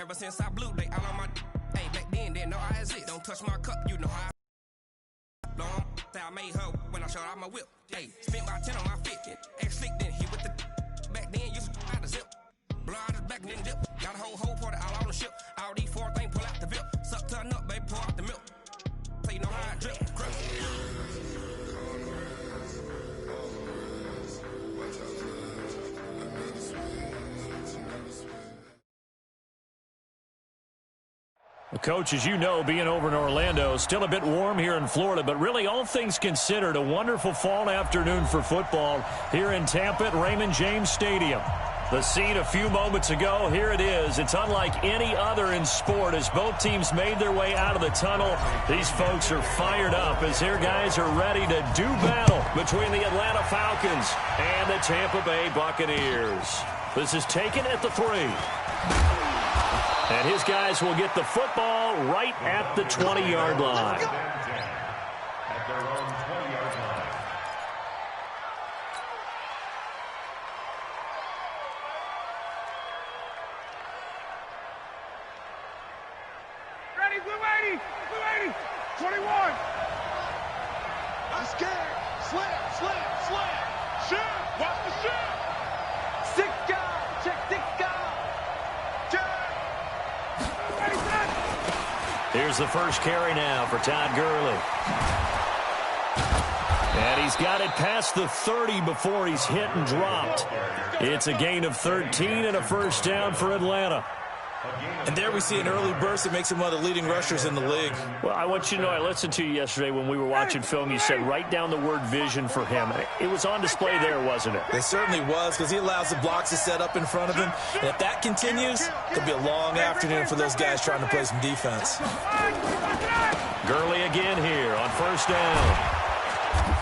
Ever since I blew, they all on my. Hey, back then, didn't know I exist. Don't touch my cup, you know how long I made her when I showed out my whip. Hey, spent about 10 on my fit. Ex-slick, then hit with the. Back then, used to out the zip. Blow out his back, then dip. Got a whole party all on the ship. All these four things, pull out the VIP. Suck, turn up, baby, pour out the milk. So you know how I drip. Crush. Coach, as you know, being over in Orlando, still a bit warm here in Florida, but really all things considered, a wonderful fall afternoon for football here in Tampa at Raymond James Stadium. The scene a few moments ago, here it is. It's unlike any other in sport as both teams made their way out of the tunnel. These folks are fired up as their guys are ready to do battle between the Atlanta Falcons and the Tampa Bay Buccaneers. This is taken at the 3. And his guys will get the football right at the 20-yard line. At their own 20-yard line. Ready, blue 80, blue 80, 21. I'm scared. Slam. Shoot. Watch the shoot. 6 guys. Check 6 guys. Here's the first carry now for Todd Gurley. And he's got it past the 30 before he's hit and dropped. It's a gain of 13 and a first down for Atlanta. And there we see an early burst that makes him one of the leading rushers in the league. Well, I want you to know, I listened to you yesterday when we were watching film. You said write down the word vision for him. It was on display there, wasn't it? It certainly was, because he allows the blocks to set up in front of him. And if that continues, it'll be a long afternoon for those guys trying to play some defense. Gurley again here on first down.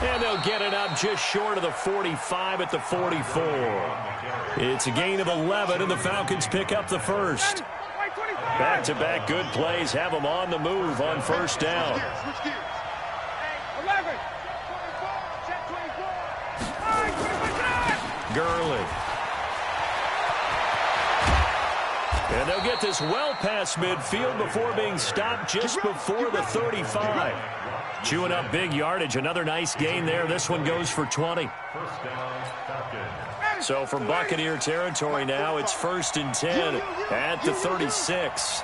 And they'll get it up just short of the 45 at the 44. It's a gain of 11, and the Falcons pick up the first. Back-to-back good plays have them on the move on first down. 11. Gurley. And they'll get this well past midfield before being stopped just before the 35. Chewing up big yardage. Another nice gain there. This one goes for 20. First down, Falcons. So from Buccaneer territory now, it's 1st and 10 at the 36.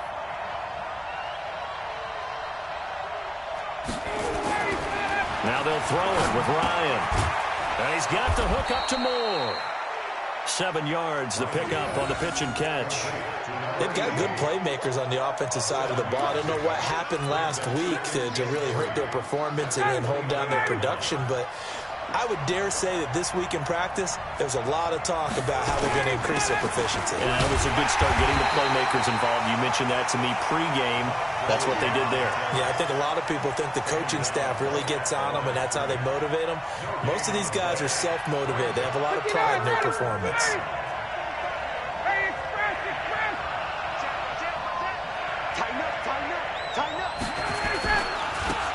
Now they'll throw it with Ryan. And he's got the hook up to Moore. 7 yards, the pickup on the pitch and catch. They've got good playmakers on the offensive side of the ball. I don't know what happened last week to really hurt their performance and hold down their production, but I would dare say that this week in practice, there's a lot of talk about how they're going to increase their proficiency. Yeah, it was a good start getting the playmakers involved. You mentioned that to me pregame. That's what they did there. Yeah, I think a lot of people think the coaching staff really gets on them, and that's how they motivate them. Most of these guys are self-motivated. They have a lot of pride in their performance.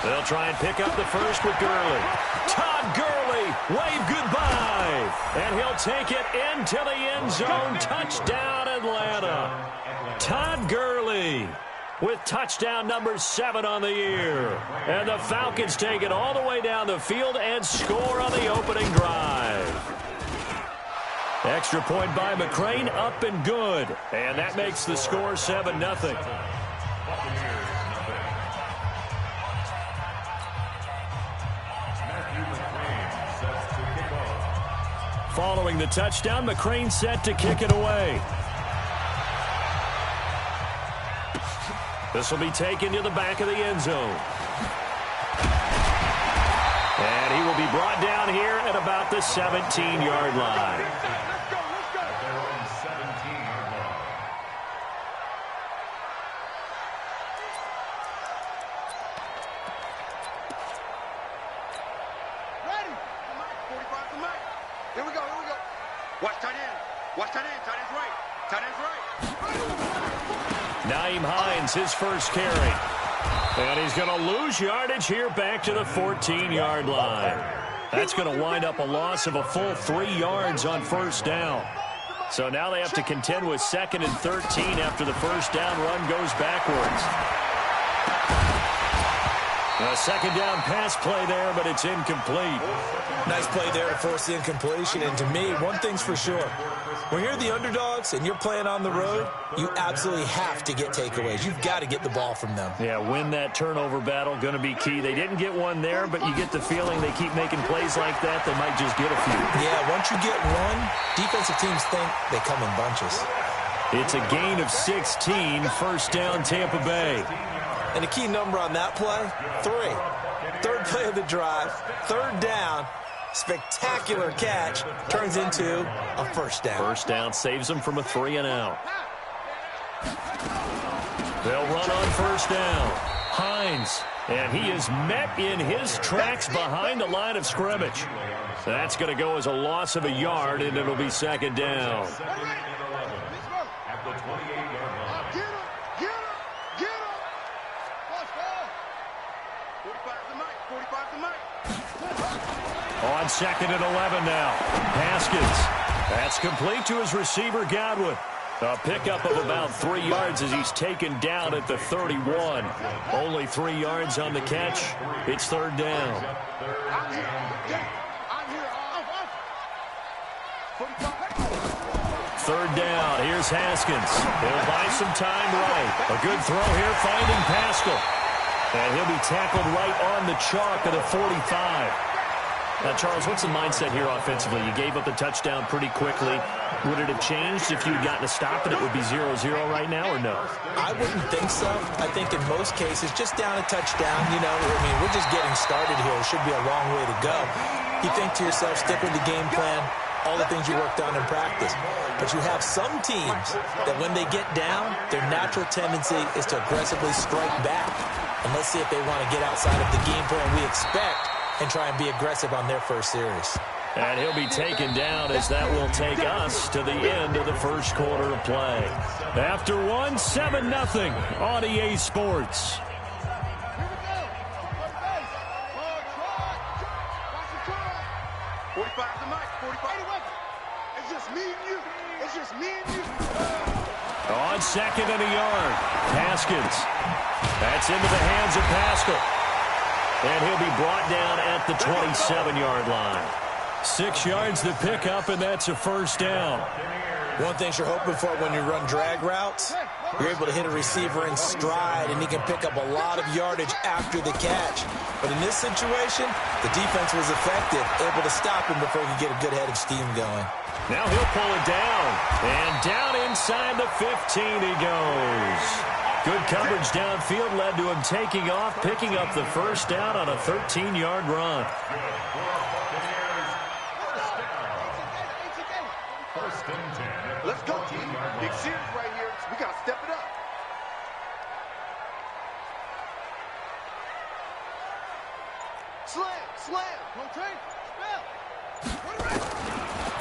They'll try and pick up the first with Gurley. Todd Gurley, wave goodbye. And he'll take it into the end zone. Touchdown, Atlanta. Todd Gurley with touchdown number 7 on the year. And the Falcons take it all the way down the field and score on the opening drive. Extra point by McCrane, up and good. And that makes the score 7-0. Following the touchdown, McCrane set to kick it away. This will be taken to the back of the end zone. And he will be brought down here at about the 17-yard line. Here we go. Watch tight end. Tight end's right. Nyheim Hines, his first carry. And he's going to lose yardage here back to the 14-yard line. That's going to wind up a loss of a full 3 yards on first down. So now they have to contend with 2nd and 13 after the first down run goes backwards. A second down pass play there, but it's incomplete. Nice play there to force the incompletion. And to me, one thing's for sure. When you're the underdogs and you're playing on the road, you absolutely have to get takeaways. You've got to get the ball from them. Yeah, win that turnover battle, going to be key. They didn't get one there, but you get the feeling they keep making plays like that, they might just get a few. Yeah, once you get one, defensive teams think they come in bunches. It's a gain of 16, first down Tampa Bay. And a key number on that play, 3. Third play of the drive, third down, spectacular catch, turns into a first down. First down saves them from a 3 and out. They'll run on first down. Hines, and he is met in his tracks behind the line of scrimmage. That's going to go as a loss of a yard, and it'll be second down. On 2nd and 11 now. Haskins. That's complete to his receiver, Godwin. A pickup of about 3 yards as he's taken down at the 31. Only 3 yards on the catch. It's third down. Third down. Here's Haskins. He'll buy some time right. A good throw here finding Pascal. And he'll be tackled right on the chalk at the 45. Now, Charles, what's the mindset here offensively? You gave up the touchdown pretty quickly. Would it have changed if you had gotten a stop and it would be 0-0 right now, or no? I wouldn't think so. I think in most cases, just down a touchdown, you know, I mean, we're just getting started here. It should be a long way to go. You think to yourself, stick with the game plan, all the things you worked on in practice. But you have some teams that when they get down, their natural tendency is to aggressively strike back. And let's see if they want to get outside of the game plan we expect and try and be aggressive on their first series. And he'll be taken down as that will take us to the end of the first quarter of play. After one, 7-0 on EA Sports. On 2nd and a yard, Haskins. That's into the hands of Pascal. And he'll be brought down at the 27-yard line. 6 yards to pick up, and that's a first down. One thing you're hoping for when you run drag routes, you're able to hit a receiver in stride, and he can pick up a lot of yardage after the catch. But in this situation, the defense was effective, able to stop him before he could get a good head of steam going. Now he'll pull it down, and down inside the 15 he goes. Good coverage downfield led to him taking off, picking up the first down on a 13-yard run. Let's go, team. Big series right here. We got to step it up. Slam.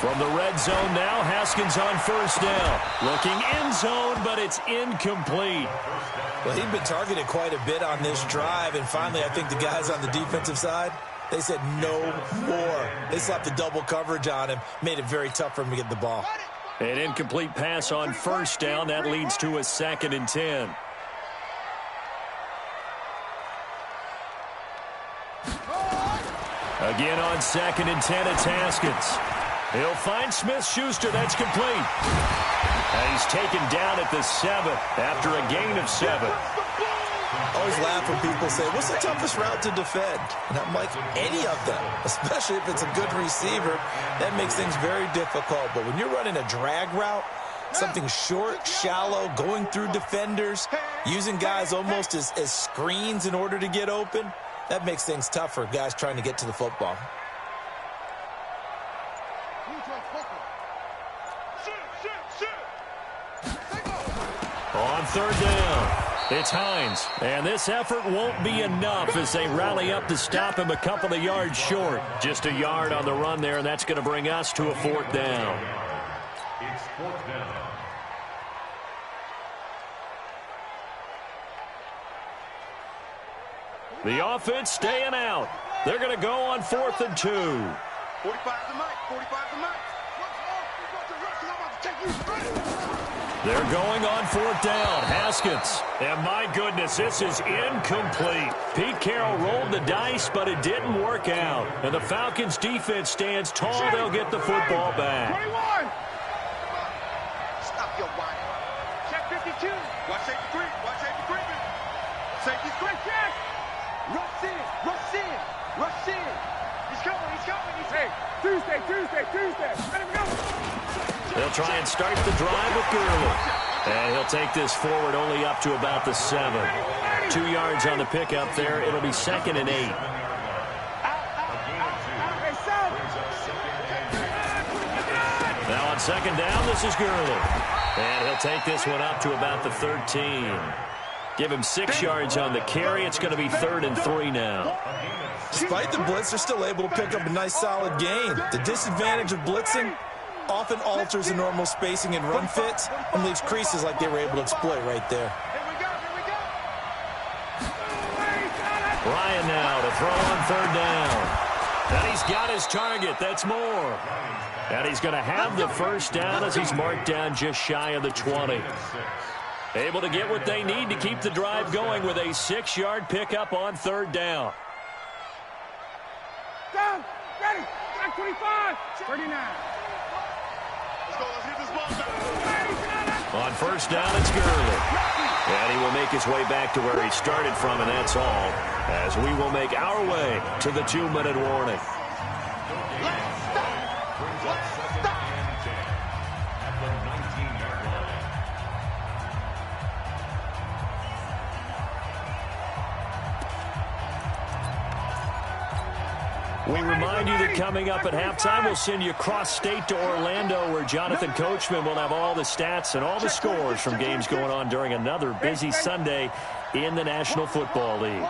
From the red zone now, Haskins on first down. Looking end zone, but it's incomplete. Well, he'd been targeted quite a bit on this drive, and finally I think the guys on the defensive side, they said no more. They slapped the double coverage on him, made it very tough for him to get the ball. An incomplete pass on first down. That leads to a 2nd and 10. Again on 2nd and 10, it's Haskins. He'll find Smith-Schuster. That's complete. And he's taken down at the 7 after a gain of 7. Always laugh when people say, what's the toughest route to defend? And I'm like, any of them, especially if it's a good receiver. That makes things very difficult. But when you're running a drag route, something short, shallow, going through defenders, using guys almost as screens in order to get open, that makes things tough for guys trying to get to the football. On third down, it's Hines. And this effort won't be enough as they rally up to stop him a couple of yards short. Just a yard on the run there, and that's going to bring us to a fourth down. It's fourth down. The offense staying out. They're going to go on 4th and 2. 45 to Mike. 45 to Mike. They're going on fourth down. Haskins. And my goodness, this is incomplete. Pete Carroll rolled the dice, but it didn't work out. And the Falcons defense stands tall. They'll get the football back. 21. Stop your whining. Check 52. Watch safety creep. Watch safety creeping. Safety creep. Check. Rush in. Rush in. Rush in. He's coming. He's coming. He's hey. Tuesday. Let him go. They'll try and start the drive with Gurley. And he'll take this forward only up to about the 7. 2 yards on the pickup there. It'll be 2nd and 8. Now on 2nd down, this is Gurley. And he'll take this one up to about the 13. Give him 6 yards on the carry. It's going to be 3rd and 3 now. Despite the blitz, they're still able to pick up a nice solid gain. The disadvantage of blitzing often alters the normal spacing and run fits and leaves creases like they were able to exploit right there. Ryan now to throw on 3rd down. And he's got his target. That's more. And he's going to have the 1st down as he's marked down just shy of the 20. Able to get what they need to keep the drive going with a 6-yard pickup on 3rd down. Down. Ready. Back 25. 39. On 1st down, it's Gurley. And he will make his way back to where he started from, and that's all, as we will make our way to the 2-minute warning. We remind you that coming up at halftime, we'll send you cross-state to Orlando, where Jonathan Coachman will have all the stats and all the scores from games going on during another busy Sunday in the National Football League.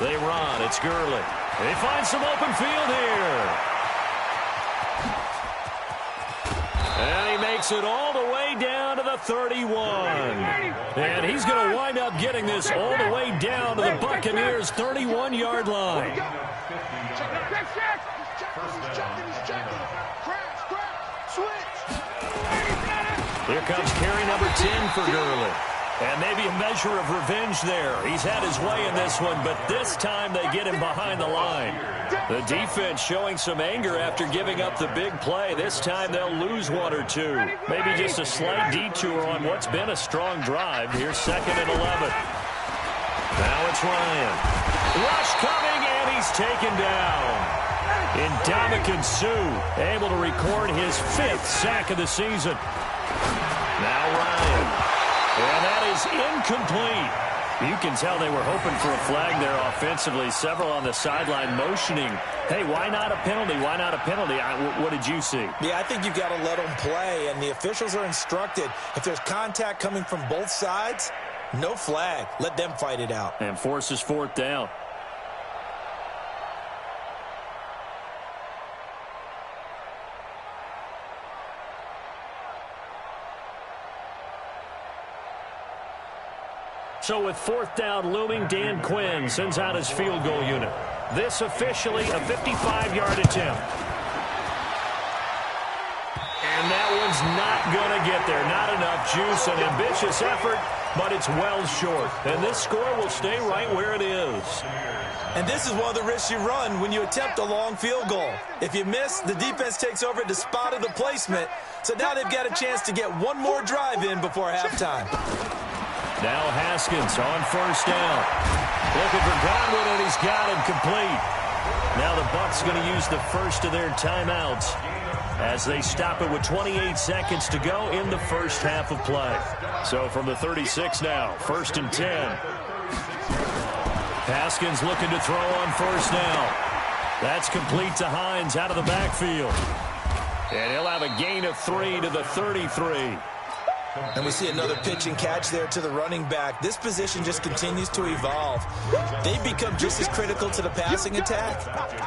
They run. It's Gurley. They find some open field here. And he makes it all the way down to the 31. And he's going to wind up getting this all the way down to the Buccaneers' 31-yard line. Here comes carry number 10 for Gurley. And maybe a measure of revenge there. He's had his way in this one, but this time they get him behind the line. The defense showing some anger after giving up the big play. This time they'll lose 1 or 2. Maybe just a slight detour on what's been a strong drive. Here's 2nd and 11. Now it's Ryan. Rush coming, and he's taken down. Ndamukong Suh able to record his 5th sack of the season. Now Ryan. And that is incomplete. You can tell they were hoping for a flag there offensively. Several on the sideline motioning, hey, why not a penalty? Why not a penalty? What did you see? Yeah, I think you've got to let them play, and the officials are instructed. If there's contact coming from both sides, no flag. Let them fight it out. And forces 4th down. So with 4th down looming, Dan Quinn sends out his field goal unit. This officially a 55-yard attempt. And that one's not going to get there. Not enough juice. An ambitious effort, but it's well short. And this score will stay right where it is. And this is one of the risks you run when you attempt a long field goal. If you miss, the defense takes over at the spot of the placement. So now they've got a chance to get one more drive in before halftime. Now Haskins on 1st down. Looking for Godwin, and he's got him complete. Now the Bucs going to use the first of their timeouts as they stop it with 28 seconds to go in the first half of play. So from the 36 now, 1st and 10. Haskins looking to throw on 1st down. That's complete to Hines out of the backfield. And he'll have a gain of 3 to the 33. And we see another pitch and catch there to the running back. This position just continues to evolve. They've become just as critical to the passing attack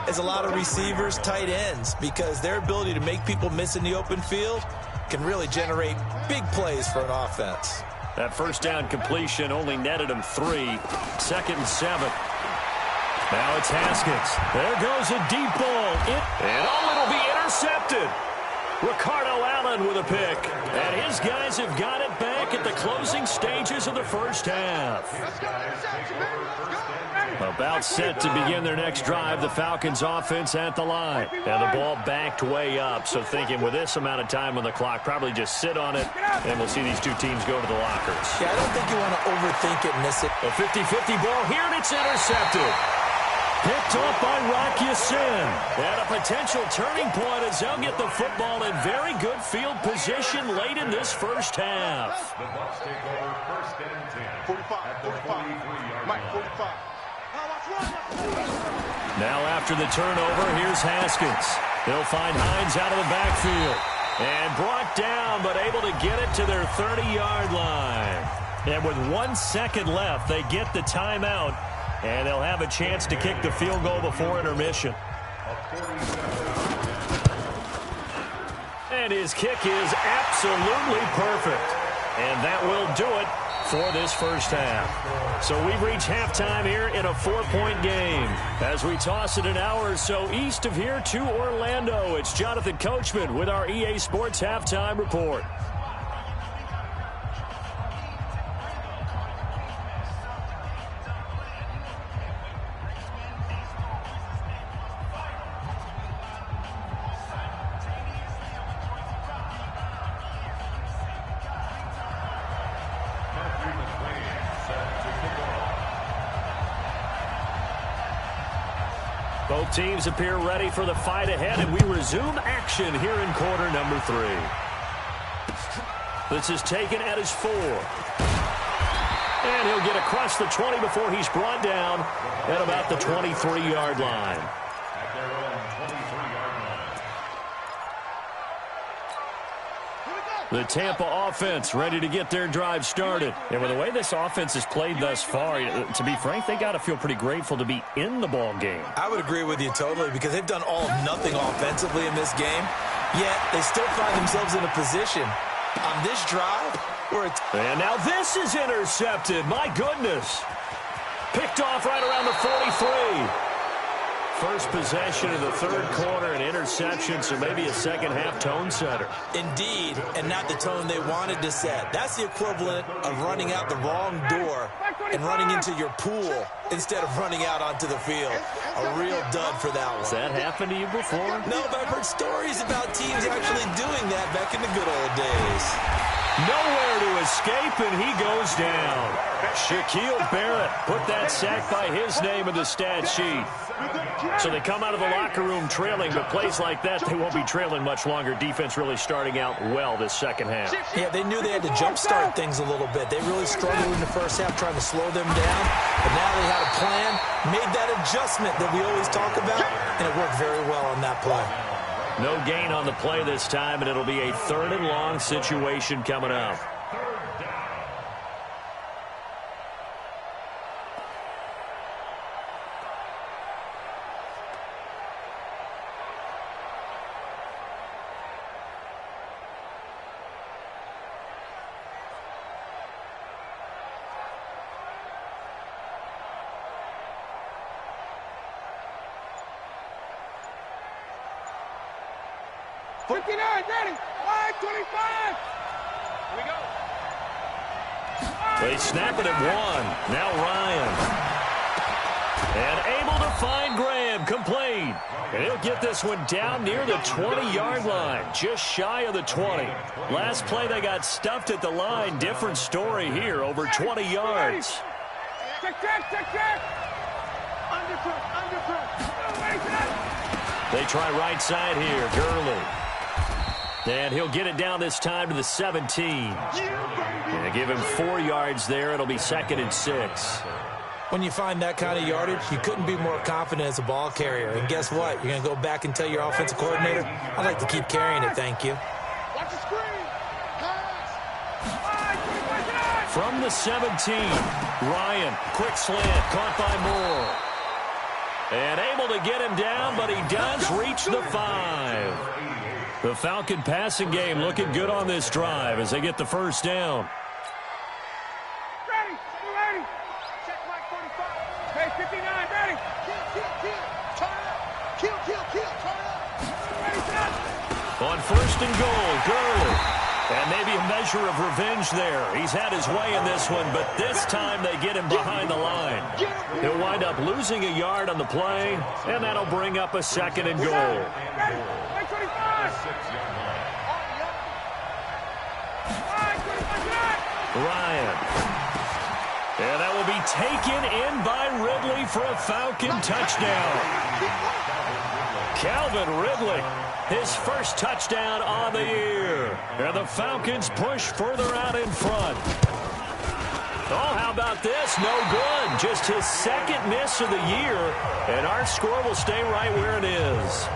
as a lot of receivers, tight ends, because their ability to make people miss in the open field can really generate big plays for an offense. That 1st down completion only netted him 3. 2nd and 7. Now it's Haskins. There goes a deep ball. It'll be intercepted. Ricardo Allen with a pick. And his guys have got it back at the closing stages of the first half. About set to begin their next drive, the Falcons offense at the line. And the ball backed way up, so thinking with this amount of time on the clock, probably just sit on it, and we'll see these two teams go to the lockers. Yeah, I don't think you want to overthink it and miss it. A 50-50 ball here, and it's intercepted. Picked off by Rock Ya-Sin. At a potential turning point as they'll get the football in very good field position late in this first half. The Bucs take over first and 10. 45. Mike, 45. Now after the turnover, here's Haskins. They'll find Hines out of the backfield. And brought down, but able to get it to their 30-yard line. And with 1 second left, they get the timeout. And they'll have a chance to kick the field goal before intermission. And his kick is absolutely perfect. And that will do it for this first half. So we've reached halftime here in a 4-point game. As we toss it an hour or so east of here to Orlando, it's Jonathan Coachman with our EA Sports Halftime Report. Both teams appear ready for the fight ahead, and we resume action here in quarter number 3. This is taken at his 4. And he'll get across the 20 before he's brought down at about the 23-yard line. At their own 23-yard line. The Tampa offense ready to get their drive started. And with the way this offense has played thus far, to be frank, they got to feel pretty grateful to be in the ball game. I would agree with you totally because they've done all of nothing offensively in this game, yet they still find themselves in a position on this drive where it's... And now this is intercepted. My goodness. Picked off right around the 43. First possession of the third quarter, an interception, so maybe a second-half tone setter. Indeed, and not the tone they wanted to set. That's the equivalent of running out the wrong door and running into your pool instead of running out onto the field. A real dud for that one. Has that happened to you before? No, but I've heard stories about teams actually doing that back in the good old days. Nowhere to escape, and he goes down. Shaquille Barrett put that sack by his name in the stat sheet. So they come out of the locker room trailing, but plays like that, they won't be trailing much longer. Defense really starting out well this second half. Yeah, they knew they had to jumpstart things a little bit. They really struggled in the first half trying to slow them down, but now they had a plan, made that adjustment that we always talk about, and it worked very well on that play. No gain on the play this time, and it'll be a 3rd and long situation coming up. They snap it at 1. Now Ryan. And able to find Graham, complete. And he'll get this one down near the 20-yard line, just shy of the 20. Last play, they got stuffed at the line. Different story here, over 20 yards. Check. Under press. They try right side here, Gurley. And he'll get it down this time to the 17. And give him 4 yards there. It'll be 2nd and 6. When you find that kind of yardage, you couldn't be more confident as a ball carrier. And guess what? You're going to go back and tell your offensive coordinator, I'd like to keep carrying it, thank you. Watch the screen. Pass. From the 17, Ryan, quick slant, caught by Moore. And able to get him down, but he does reach the 5. The Falcon passing game looking good on this drive as they get the first down. Ready. Check Mike 45. Hey, 59, ready. first and goal. Gurley. And maybe a measure of revenge there. He's had his way in this one, but this time they get him behind the line. He'll wind up losing a yard on the play, and that'll bring up a second and goal. Ryan. And that will be taken in by Ridley for a Falcon touchdown. Calvin Ridley, his first touchdown on the year. And the Falcons push further out in front. Oh, how about this? No good. Just his second miss of the year. And our score will stay right where it is.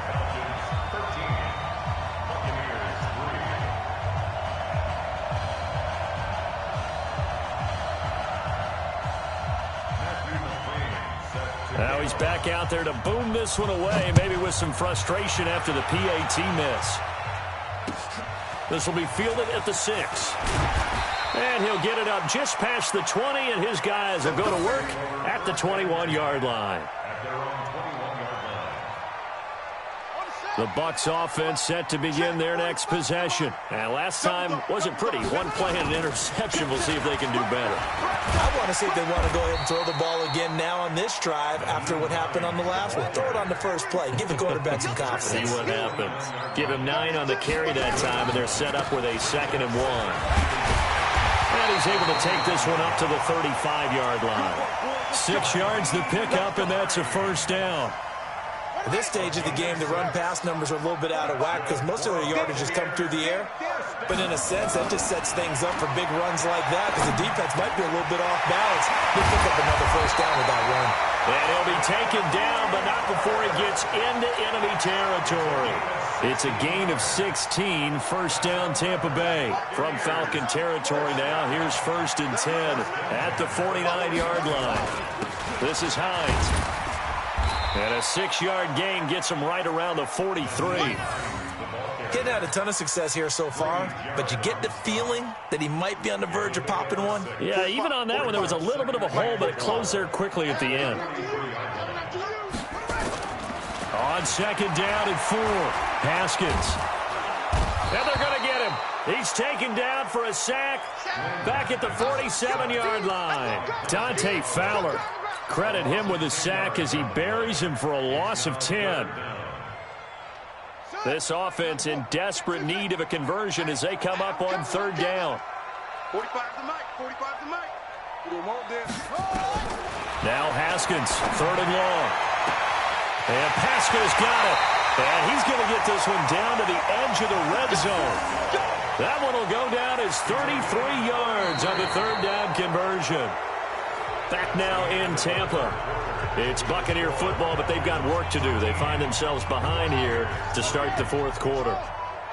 Now he's back out there to boom this one away, maybe with some frustration after the PAT miss. This will be fielded at the 6. And he'll get it up just past the 20, and his guys will go to work at the 21-yard line. The Bucs offense set to begin their next possession. And last time wasn't pretty. One play and an interception. We'll see if they can do better. I want to see if they want to go ahead and throw the ball again now on this drive after what happened on the last one. Throw it on the first play. Give the quarterback some confidence. See what happens. Give him 9 on the carry that time, and they're set up with a 2nd and 1. And he's able to take this one up to the 35-yard line. 6 yards the pickup, and that's a first down. At this stage of the game, the run-pass numbers are a little bit out of whack because most of their yardage has come through the air. But in a sense, that just sets things up for big runs like that because the defense might be a little bit off balance. He'll pick up another first down with that run. And he'll be taken down, but not before he gets into enemy territory. It's a gain of 16, first down Tampa Bay. From Falcon territory now, here's 1st and 10 at the 49-yard line. This is Hines. And a 6-yard gain gets him right around the 43. Getting had a ton of success here so far, but you get the feeling that he might be on the verge of popping one. Yeah, even on that one, there was a little bit of a hole, but it closed there quickly at the end. On 2nd down and 4, Haskins. And they're going to get him. He's taken down for a sack back at the 47-yard line. Dante Fowler. Credit him with a sack as he buries him for a loss of 10. This offense in desperate need of a conversion as they come up on 3rd down. 45 to Mike. 45 to Mike. We don't want this. Now Haskins, 3rd and long. And Pasco's got it. And he's going to get this one down to the edge of the red zone. That one will go down as 33 yards on the 3rd down conversion. Back now in Tampa. It's Buccaneer football, but they've got work to do. They find themselves behind here to start the 4th quarter.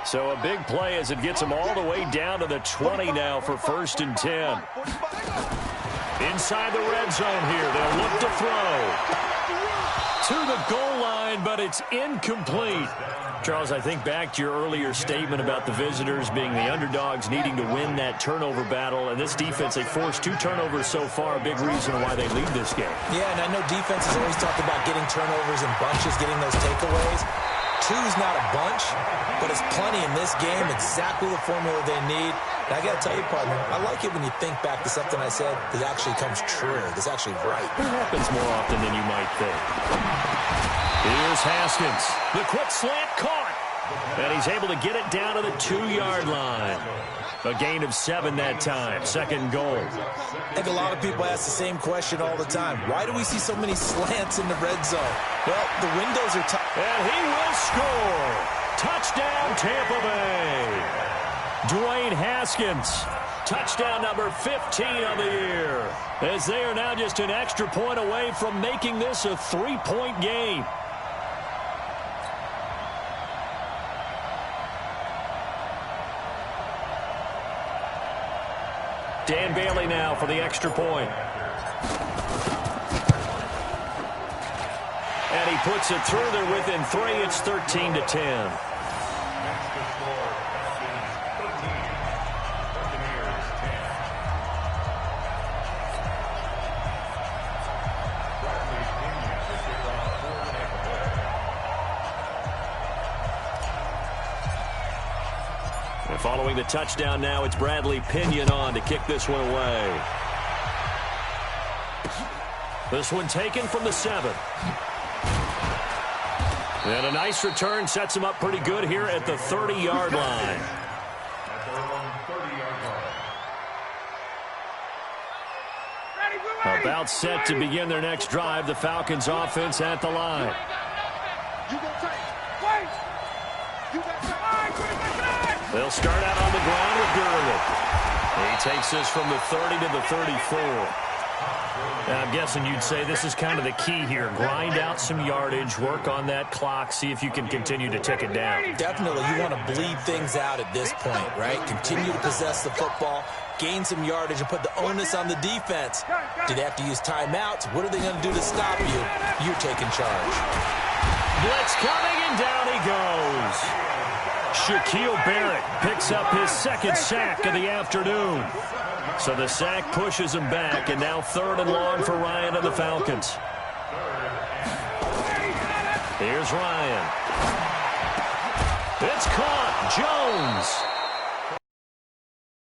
So a big play as it gets them all the way down to the 20 now for 1st and 10. Inside the red zone here. They'll look to throw. To the goal line, but it's incomplete. Charles, I think back to your earlier statement about the visitors being the underdogs needing to win that turnover battle. And this defense, they forced 2 turnovers so far, a big reason why they lead this game. Yeah, and I know defense has always talked about getting turnovers in bunches, getting those takeaways. 2's not a bunch, but it's plenty in this game, exactly the formula they need. And I got to tell you, partner, I like it when you think back to something I said that actually comes true, that's actually right. It happens more often than you might think. Here's Haskins. The quick slant caught. And he's able to get it down to the 2-yard line. A gain of 7 that time. 2nd goal. I think a lot of people ask the same question all the time. Why do we see so many slants in the red zone? Well, the windows are tough. And he will score. Touchdown, Tampa Bay. Dwayne Haskins. Touchdown number 15 on the year. As they are now just an extra point away from making this a 3-point game. Dan Bailey now for the extra point. And he puts it through. They're within 3. It's 13-10. Following the touchdown now, it's Bradley Pinion on to kick this one away. This one taken from the 7. And a nice return sets him up pretty good here at the 30-yard line. At their own 30-yard line. About set to begin their next drive. The Falcons offense at the line. They'll start out on the ground with Gurley. He takes this from the 30 to the 34. Now, I'm guessing you'd say this is kind of the key here. Grind out some yardage, work on that clock, see if you can continue to tick it down. Definitely, you want to bleed things out at this point, right? Continue to possess the football, gain some yardage, and put the onus on the defense. Do they have to use timeouts? What are they going to do to stop you? You're taking charge. Blitz coming, and down he goes. Shaquille Barrett picks up his second sack of the afternoon. So the sack pushes him back, and now 3rd and long for Ryan and the Falcons. Here's Ryan. It's caught. Jones.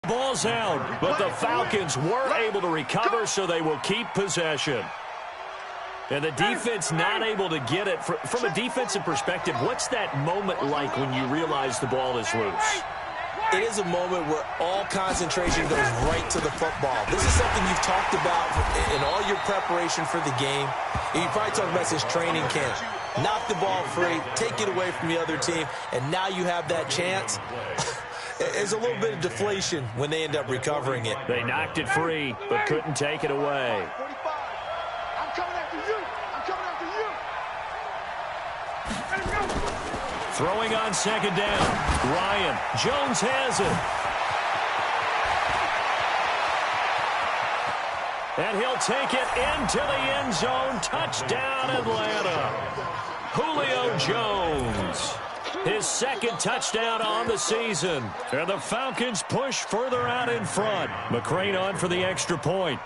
Ball's out, but the Falcons were able to recover, so they will keep possession. And the defense not able to get it. From a defensive perspective, what's that moment like when you realize the ball is loose? It is a moment where all concentration goes right to the football. This is something you've talked about in all your preparation for the game. And you probably talked about this training camp. Knock the ball free, take it away from the other team, and now you have that chance. There's a little bit of deflation when they end up recovering it. They knocked it free, but couldn't take it away. I'm coming after you. I'm coming after you. Let him go. Throwing on 2nd down. Ryan. Jones has it. And he'll take it into the end zone. Touchdown, Atlanta. Julio Jones. His 2nd touchdown on the season. And the Falcons push further out in front. McCrane on for the extra point.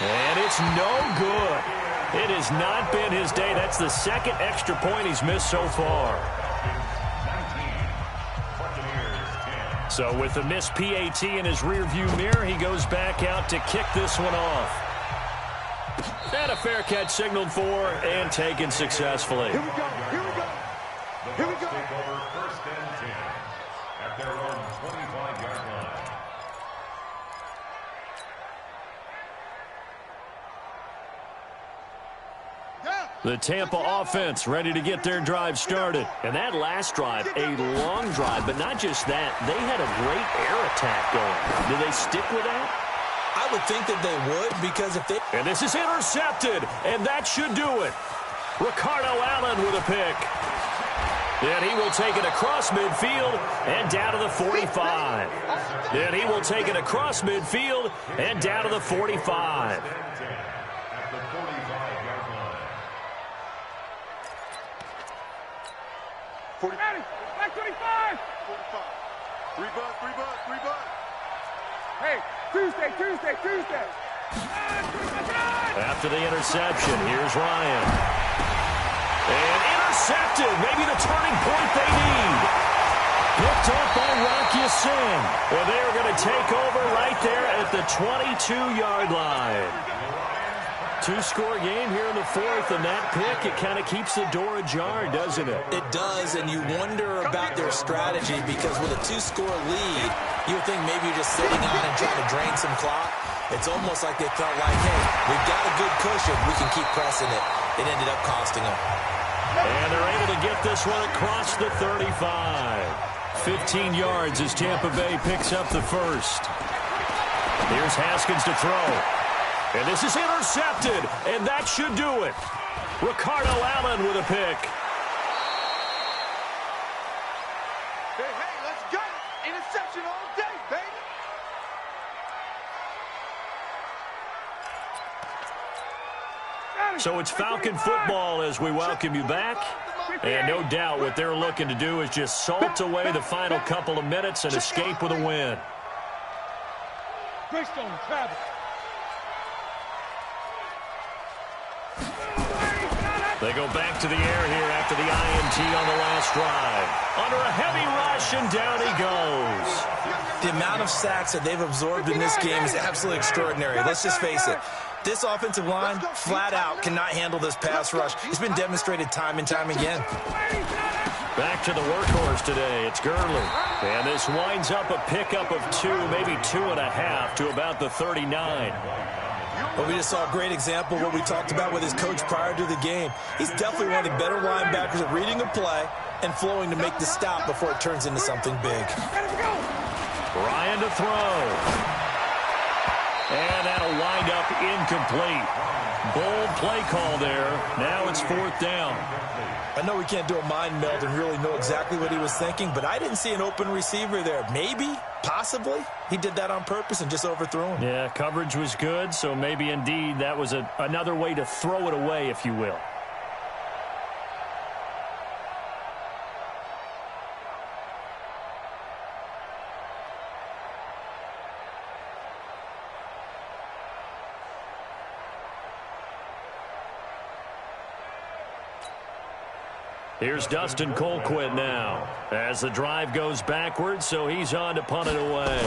And it's no good. It has not been his day. That's the 2nd extra point he's missed so far. So with the missed PAT in his rearview mirror, he goes back out to kick this one off. And a fair catch signaled for and taken successfully. Here we go. Here we go. Here we go. Take over 1st and 10 at their own 25-yard line. The Tampa offense ready to get their drive started. And that last drive, a long drive, but not just that. They had a great air attack going. Do they stick with that? I would think that they would, because if they... And this is intercepted, and that should do it. Ricardo Allen with a pick. And he will take it across midfield and down to the 45. And he will take it across midfield and down to the 45. Back 25. 45. 3 bud. Hey, Tuesday. After the interception, here's Ryan. And intercepted. Maybe the turning point they need. Picked up by Rock Ya-Sin. Well, they are going to take over right there at the 22-yard line. 2-score game here in the 4th, and that pick, it kind of keeps the door ajar, doesn't it? It does, and you wonder about their strategy, because with a 2-score lead, you would think maybe you're just sitting on and trying to drain some clock. It's almost like they felt like, hey, we've got a good cushion. We can keep pressing it. It ended up costing them. And they're able to get this one across the 35. 15 yards as Tampa Bay picks up the 1st. Here's Haskins to throw. And this is intercepted, and that should do it. Ricardo Allen with a pick. Hey, let's go. Interception all day, baby. So it's Falcon football as we welcome you back. And no doubt what they're looking to do is just salt away the final couple of minutes and escape with a win. Greystone, Travis. They go back to the air here after the INT on the last drive. Under a heavy rush, and down he goes. The amount of sacks that they've absorbed in this game is absolutely extraordinary. Let's just face it. This offensive line, flat out, cannot handle this pass rush. It's been demonstrated time and time again. Back to the workhorse today. It's Gurley. And this winds up a pickup of 2, maybe 2.5 to about the 39. Well, we just saw a great example of what we talked about with his coach prior to the game. He's definitely one of the better linebackers at reading a play and flowing to make the stop before it turns into something big. Ryan to throw. And that'll wind up incomplete. Bold play call there. Now it's 4th down. I know we can't do a mind meld and really know exactly what he was thinking, but I didn't see an open receiver there. Maybe, possibly, he did that on purpose and just overthrew him. Yeah, coverage was good, so maybe indeed that was another way to throw it away, if you will. Here's Dustin Colquitt now as the drive goes backwards, so he's on to punt it away.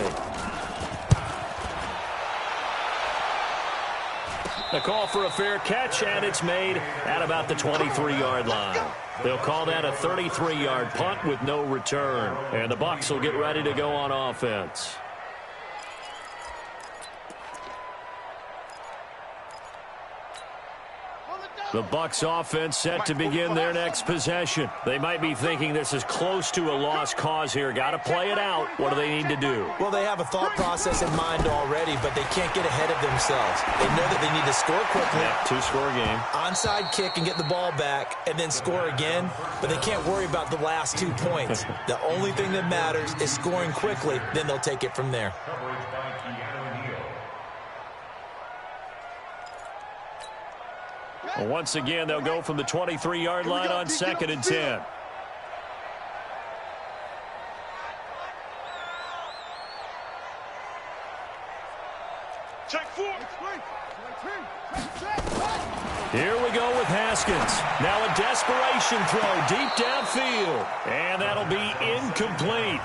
A call for a fair catch, and it's made at about the 23-yard line. They'll call that a 33-yard punt with no return, and the Bucs will get ready to go on offense. The Bucs offense set to begin their next possession. They might be thinking this is close to a lost cause here. Got to play it out. What do they need to do? Well, they have a thought process in mind already, but they can't get ahead of themselves. They know that they need to score quickly. Yeah, 2-score game. Onside kick and get the ball back and then score again, but they can't worry about the last 2 points. The only thing that matters is scoring quickly, then they'll take it from there. Well, once again, they'll go from the 23-yard line on 2nd and 10. Check 4. Here we go with Haskins. Now a desperation throw deep downfield. And that'll be incomplete.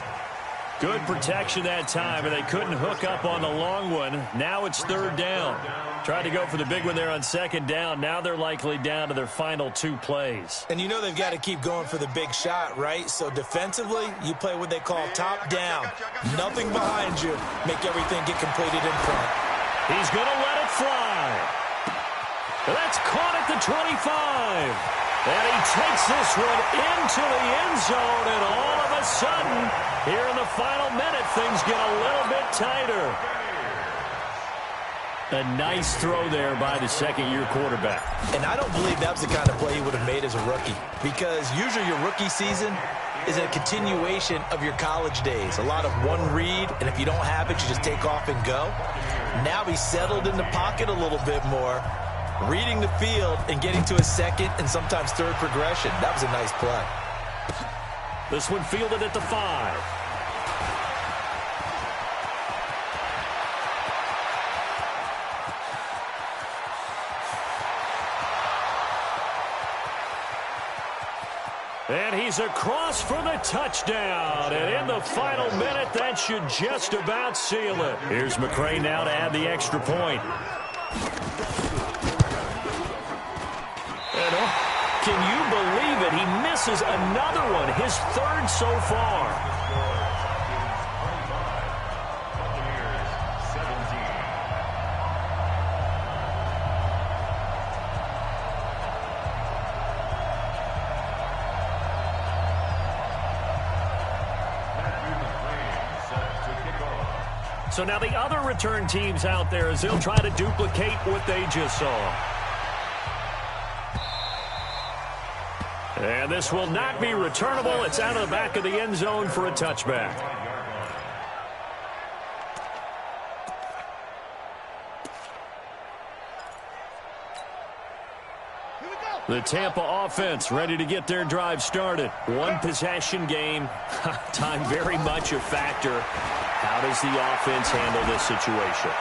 Good protection that time, and they couldn't hook up on the long one. Now it's 3rd down. Tried to go for the big one there on 2nd down. Now they're likely down to their final 2 plays. And you know they've got to keep going for the big shot, right? So defensively, you play what they call top down. Nothing behind you. Make everything get completed in front. He's going to let it fly. That's caught at the 25. And he takes this one into the end zone, and all of a sudden, here in the final minute, things get a little bit tighter. A nice throw there by the second-year quarterback. And I don't believe that was the kind of play he would have made as a rookie, because usually your rookie season is a continuation of your college days. A lot of one read, and if you don't have it, you just take off and go. Now he's settled in the pocket a little bit more, reading the field and getting to his second and sometimes third progression. That was a nice play. This one fielded at the 5. And he's across for the touchdown. And in the final minute, that should just about seal it. Here's McCray now to add the extra point. And can you believe it? He misses another one, his 3rd so far. So now the other return teams out there as they'll try to duplicate what they just saw. And this will not be returnable. It's out of the back of the end zone for a touchback. The Tampa offense ready to get their drive started. One possession game. Time very much a factor. How does the offense handle this situation?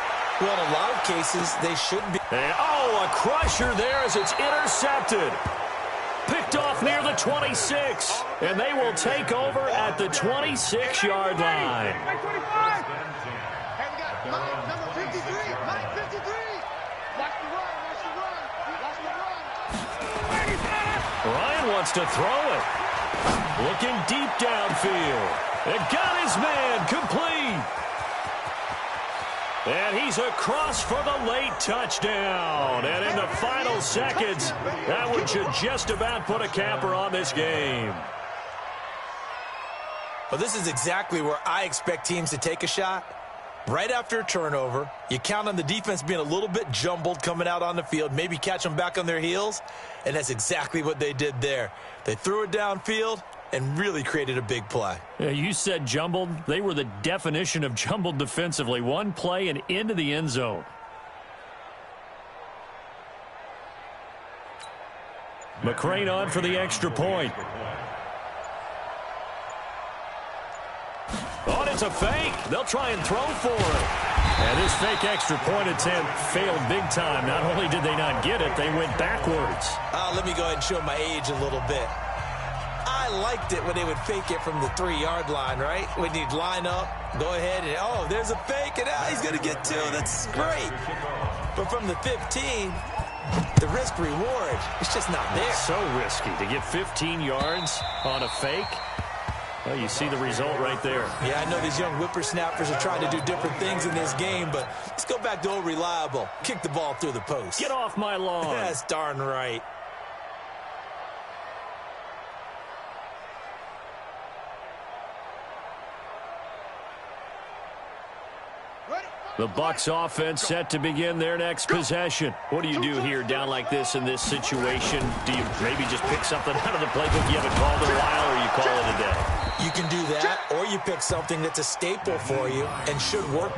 Well, in a lot of cases, they should be. And, oh, a crusher there as it's intercepted. picked off near the 26. And they will take over at the 26-yard line. Hey, we got Mike, number 53. Mike, 53. Watch the run, watch the run, watch the run. Ryan wants to throw it. Looking deep downfield. And got his man complete. And he's across for the late touchdown. And in the final seconds, that one should just about put a capper on this game. Well, this is exactly where I expect teams to take a shot. Right after a turnover, you count on the defense being a little bit jumbled coming out on the field, maybe catch them back on their heels, and that's exactly what they did there. They threw it downfield and really created a big play. Yeah, you said jumbled. They were the definition of jumbled defensively. One play and into the end zone. McCrane on for the extra point. Oh, and it's a fake. They'll try and throw for it. And this fake extra point attempt failed big time. Not only did they not get it, they went backwards. Let me go ahead and show my age a little bit. I liked it when they would fake it from the 3-yard line, right? When you'd line up, go ahead and, oh, there's a fake, and he's going to get 2. That's great. But from the 15, the risk-reward, it's just not there. So risky to get 15 yards on a fake. Well, you see the result right there. Yeah, I know these young whippersnappers are trying to do different things in this game, but let's go back to old reliable. Kick the ball through the post. Get off my lawn. That's darn right. The Bucs offense set to begin their next possession. What do you do here down like this in this situation? Do you maybe just pick something out of the playbook you haven't called in a while, or you call it a day? You can do that, or you pick something that's a staple for you and should work